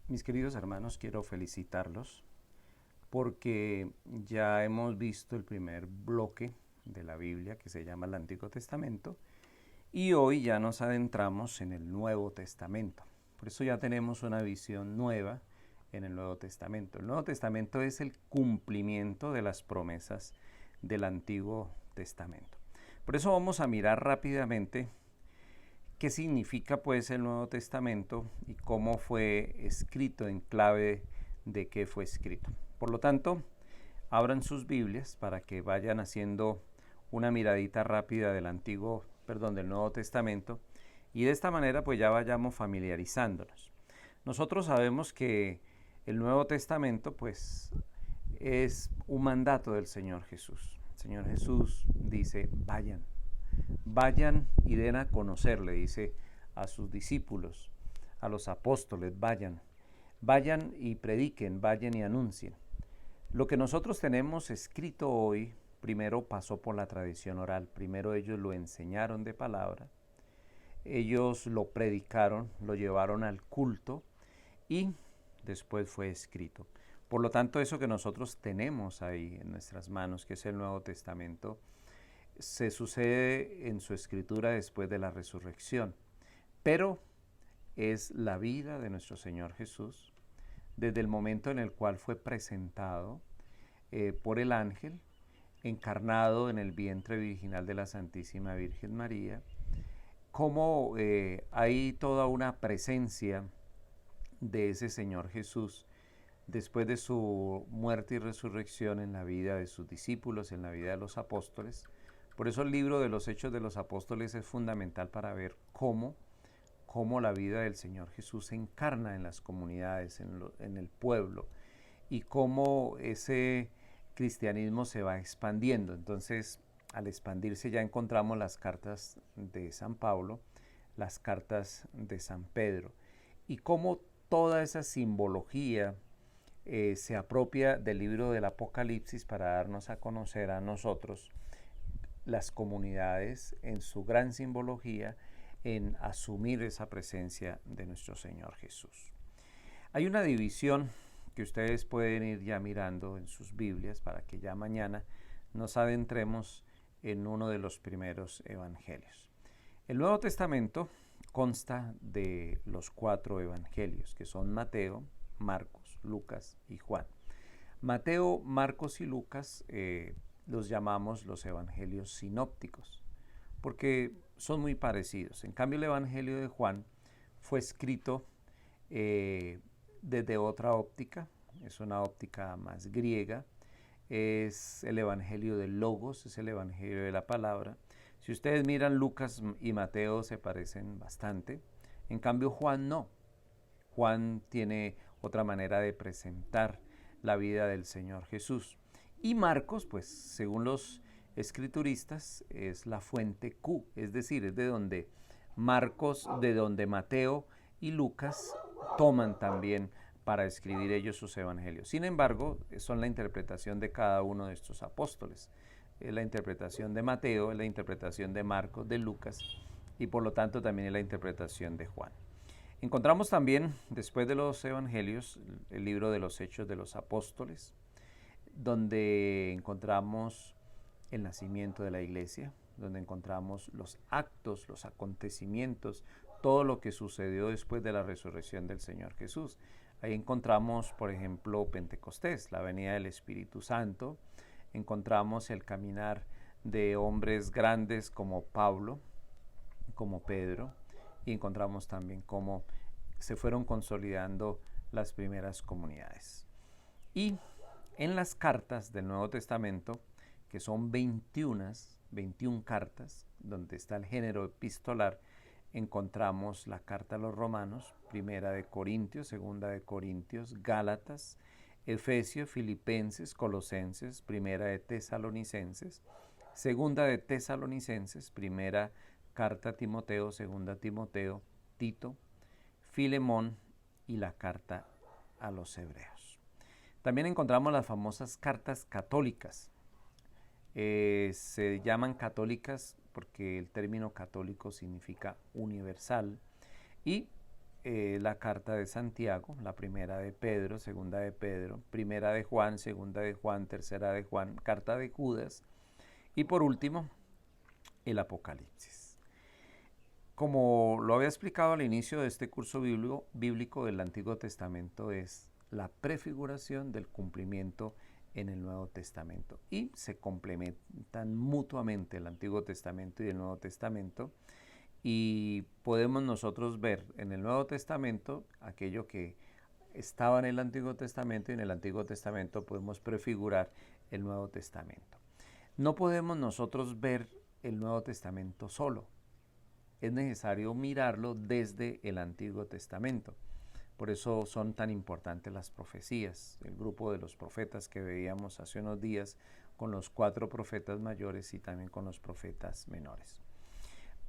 Mis queridos hermanos, quiero felicitarlos porque ya hemos visto el primer bloque de la Biblia que se llama el Antiguo Testamento y hoy ya nos adentramos en el Nuevo Testamento. Por eso ya tenemos una visión nueva en el Nuevo Testamento. El Nuevo Testamento es el cumplimiento de las promesas del Antiguo Testamento. Por eso vamos a mirar rápidamente qué significa pues el Nuevo Testamento y cómo fue escrito en clave de qué fue escrito. Por lo tanto, abran sus Biblias para que vayan haciendo una miradita rápida del Nuevo Testamento y de esta manera pues ya vayamos familiarizándonos. Nosotros sabemos que el Nuevo Testamento pues es un mandato del Señor Jesús. El Señor Jesús dice, vayan y den a conocer, le dice a sus discípulos, a los apóstoles, vayan y prediquen, vayan y anuncien. Lo que nosotros tenemos escrito hoy, primero pasó por la tradición oral, primero ellos lo enseñaron de palabra, ellos lo predicaron, lo llevaron al culto y después fue escrito. Por lo tanto, eso que nosotros tenemos ahí en nuestras manos, que es el Nuevo Testamento, se sucede en su escritura después de la resurrección, pero es la vida de nuestro Señor Jesús desde el momento en el cual fue presentado por el ángel, encarnado en el vientre virginal de la Santísima Virgen María, cómo hay toda una presencia de ese Señor Jesús después de su muerte y resurrección en la vida de sus discípulos, en la vida de los apóstoles. Por eso el libro de los Hechos de los Apóstoles es fundamental para ver cómo la vida del Señor Jesús se encarna en las comunidades, en el pueblo, y cómo ese cristianismo se va expandiendo. Entonces, al expandirse ya encontramos las cartas de San Pablo, las cartas de San Pedro, y cómo toda esa simbología se apropia del libro del Apocalipsis para darnos a conocer a nosotros las comunidades en su gran simbología en asumir esa presencia de nuestro Señor Jesús. Hay una división que ustedes pueden ir ya mirando en sus Biblias para que ya mañana nos adentremos en uno de los primeros evangelios. El Nuevo Testamento consta de los 4 evangelios, que son Mateo, Marcos, Lucas y Juan. Mateo, Marcos y Lucas los llamamos los evangelios sinópticos, porque son muy parecidos. En cambio, el evangelio de Juan fue escrito desde otra óptica, es una óptica más griega, es el evangelio del Logos, es el evangelio de la palabra. Si ustedes miran, Lucas y Mateo se parecen bastante, en cambio Juan no. Juan tiene otra manera de presentar la vida del Señor Jesús. Y Marcos, pues según los escrituristas, es la fuente Q, es decir, es de donde Marcos, de donde Mateo y Lucas toman también para escribir ellos sus evangelios. Sin embargo, son la interpretación de cada uno de estos apóstoles. Es la interpretación de Mateo, es la interpretación de Marcos, de Lucas, y por lo tanto también es la interpretación de Juan. Encontramos también, después de los evangelios, el libro de los Hechos de los Apóstoles, donde encontramos el nacimiento de la iglesia, donde encontramos los actos, los acontecimientos, todo lo que sucedió después de la resurrección del Señor Jesús. Ahí encontramos, por ejemplo, Pentecostés, la venida del Espíritu Santo, encontramos el caminar de hombres grandes como Pablo, como Pedro, y encontramos también cómo se fueron consolidando las primeras comunidades. Y en las cartas del Nuevo Testamento, que son 21 cartas, donde está el género epistolar, encontramos la carta a los Romanos, primera de Corintios, segunda de Corintios, Gálatas, Efesios, Filipenses, Colosenses, primera de Tesalonicenses, segunda de Tesalonicenses, primera carta a Timoteo, segunda a Timoteo, Tito, Filemón y la carta a los Hebreos. También encontramos las famosas cartas católicas. Se llaman católicas porque el término católico significa universal y la carta de Santiago, la primera de Pedro, segunda de Pedro, primera de Juan, segunda de Juan, tercera de Juan, carta de Judas y por último el Apocalipsis. Como lo había explicado al inicio de este curso bíblico del Antiguo Testamento, es la prefiguración del cumplimiento en el Nuevo Testamento y se complementan mutuamente el Antiguo Testamento y el Nuevo Testamento, y podemos nosotros ver en el Nuevo Testamento aquello que estaba en el Antiguo Testamento, y en el Antiguo Testamento podemos prefigurar el Nuevo Testamento. No podemos nosotros ver el Nuevo Testamento solo. Es necesario mirarlo desde el Antiguo Testamento. Por eso son tan importantes las profecías, el grupo de los profetas que veíamos hace unos días, con los 4 profetas mayores y también con los profetas menores.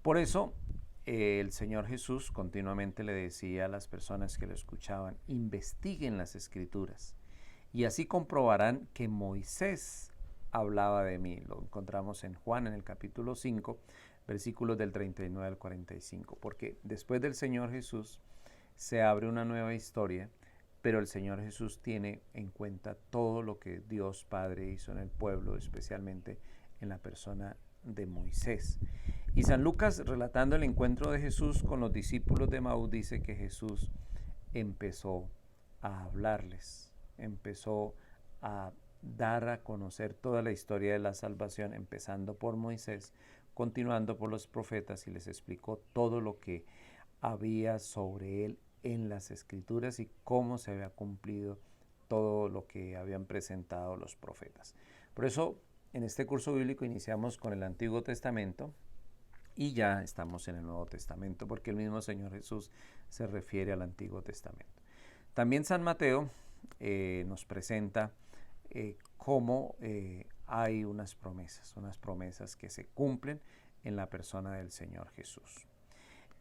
Por eso el Señor Jesús continuamente le decía a las personas que lo escuchaban: investiguen las Escrituras y así comprobarán que Moisés hablaba de mí. Lo encontramos en Juan, en el capítulo 5, versículos del 39 al 45, porque después del Señor Jesús se abre una nueva historia, pero el Señor Jesús tiene en cuenta todo lo que Dios Padre hizo en el pueblo, especialmente en la persona de Moisés. Y San Lucas, relatando el encuentro de Jesús con los discípulos de Emaús, dice que Jesús empezó a hablarles, empezó a dar a conocer toda la historia de la salvación, empezando por Moisés, continuando por los profetas, y les explicó todo lo que había sobre él en las Escrituras y cómo se había cumplido todo lo que habían presentado los profetas. Por eso, en este curso bíblico iniciamos con el Antiguo Testamento y ya estamos en el Nuevo Testamento, porque el mismo Señor Jesús se refiere al Antiguo Testamento. También San Mateo nos presenta cómo hay unas promesas que se cumplen en la persona del Señor Jesús.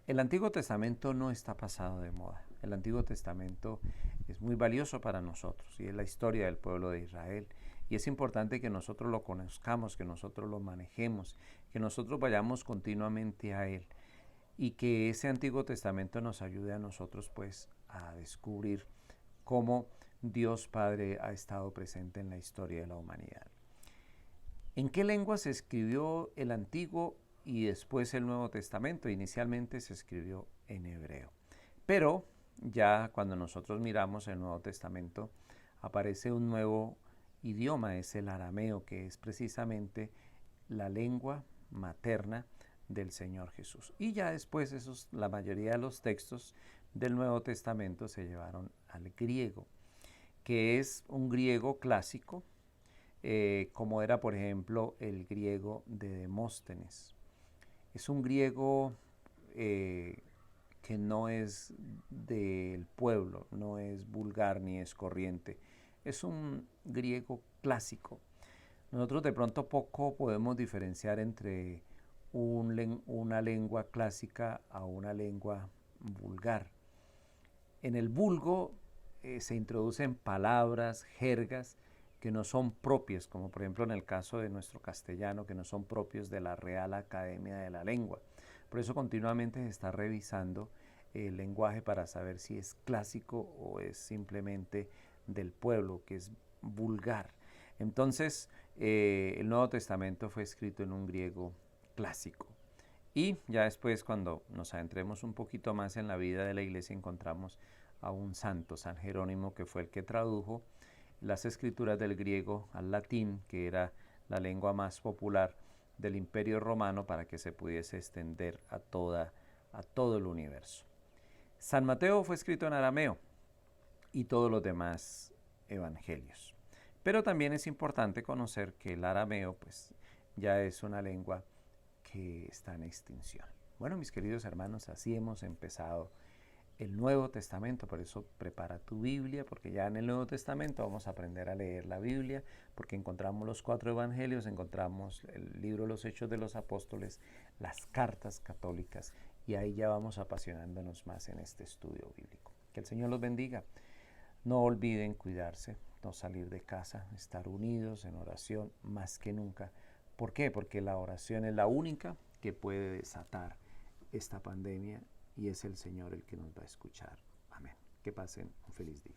El Antiguo Testamento no está pasado de moda. El Antiguo Testamento es muy valioso para nosotros y es la historia del pueblo de Israel. Y es importante que nosotros lo conozcamos, que nosotros lo manejemos, que nosotros vayamos continuamente a él, y que ese Antiguo Testamento nos ayude a nosotros pues a descubrir cómo Dios Padre ha estado presente en la historia de la humanidad. ¿En qué lengua se escribió el Antiguo y después el Nuevo Testamento? Inicialmente se escribió en hebreo, pero ya cuando nosotros miramos el Nuevo Testamento aparece un nuevo idioma, es el arameo, que es precisamente la lengua materna del Señor Jesús. Y ya después la mayoría de los textos del Nuevo Testamento se llevaron al griego, que es un griego clásico, como era por ejemplo el griego de Demóstenes. Es un griego que no es del pueblo, no es vulgar ni es corriente. Es un griego clásico. Nosotros de pronto poco podemos diferenciar entre una lengua clásica a una lengua vulgar. En el vulgo se introducen palabras, jergas, que no son propias, como por ejemplo en el caso de nuestro castellano, que no son propios de la Real Academia de la Lengua. Por eso continuamente se está revisando el lenguaje para saber si es clásico o es simplemente del pueblo, que es vulgar. Entonces, el Nuevo Testamento fue escrito en un griego clásico. Y ya después, cuando nos adentremos un poquito más en la vida de la iglesia, encontramos a un santo, San Jerónimo, que fue el que tradujo las escrituras del griego al latín, que era la lengua más popular del Imperio Romano, para que se pudiese extender a todo el universo. San Mateo fue escrito en arameo y todos los demás evangelios. Pero también es importante conocer que el arameo pues ya es una lengua que está en extinción. Bueno, mis queridos hermanos, así hemos empezado el Nuevo Testamento. Por eso prepara tu Biblia, porque ya en el Nuevo Testamento vamos a aprender a leer la Biblia, porque encontramos los 4 evangelios, encontramos el libro de los Hechos de los Apóstoles, las cartas católicas, y ahí ya vamos apasionándonos más en este estudio bíblico. Que el Señor los bendiga. No olviden cuidarse, no salir de casa, estar unidos en oración más que nunca. ¿Por qué? Porque la oración es la única que puede desatar esta pandemia y es el Señor el que nos va a escuchar. Amén. Que pasen un feliz día.